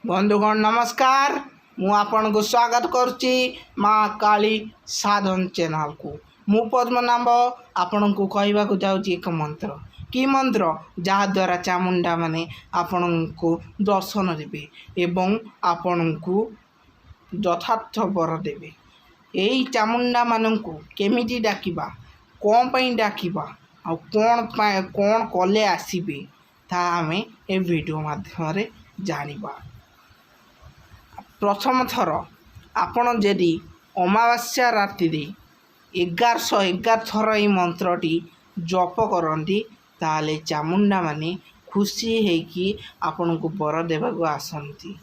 बंधुगण नमस्कार। मु आपन को स्वागत करुच्ची माँ काली साधन चैनल को। मु पद्मनाभ आपण को कहवा को जाऊँगी एक मंत्र कि मंत्र जहाँ द्वारा चामुंडा माने आपण को दर्शन देवे एवं आपण को यथार्थ वर देवे। यही चामुंडा मान को केमिटी डाकिबा कौन पई डाकिबा आ कौन कले आसीबे ता आमे ए वीडियो माध्यम जानिबा। प्रथम थर आपण जदि अमावास्या राति 1111 थर ये मंत्रटी जप करती ताले चामुंडा माने खुशी होकि आपण को बर देवा को आसती।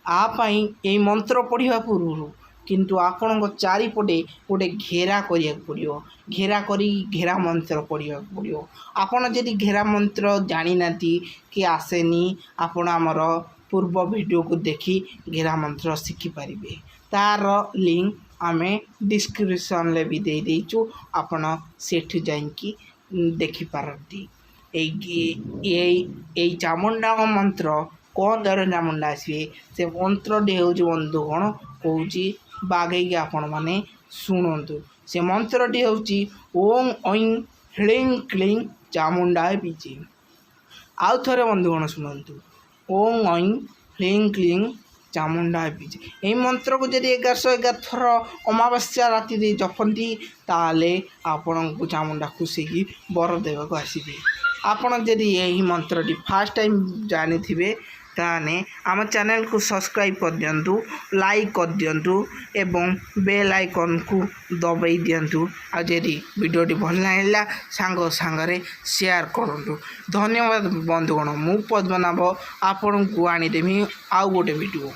आपाई ये मंत्र पढ़ा पूर्व किंतु आपण चारिपटे गोटे घेरा करिया पड़ो। घेरा करी घेरा मंत्र पढ़ा पड़ो। आपण जदि घेरा मंत्र जानी नाती कि आसेनी आपण आमर पूर्व वीडियो को देखी घेरा मंत्र शिखिपारे। तार लिंक आमे डिस्क्रिप्शन ले भी दे देचु आपण सेठ जाइकी देखिपारती। ये चामुंडा मंत्र कौन द्वारा चामुंडा आसवे से मंत्र डी हूँ बंधुगण कौच बागेकी आपण मैंने शुणु। से मंत्र टी हूँ ओं ऐं ह्लीं क्लीं चामुंडा बीजे। आउ थे बंधुगण शुणु ओं ऐं ह्लीं क्लीं चामुंडा बीजे। यही मंत्र को जब 1111 थर अमावास्या राति जपती ताले आपण को चामुंडा खुशी की बर देवा को आसबे। आपण जदि यही मंत्र टी फास्ट टाइम जानी थे ताने आम चैनल को सब्सक्राइब कर दिंतु, लाइक कर दिंतु एवं बेल आइकन को दबाई दिंतु। आ जदि वीडियोटी भल लगा सांग सांगरे शेयर करूँ। धन्यवाद बंधुगण। मु पद्मनाभ आपण को आनीदेमी आउ गोटे वीडियो।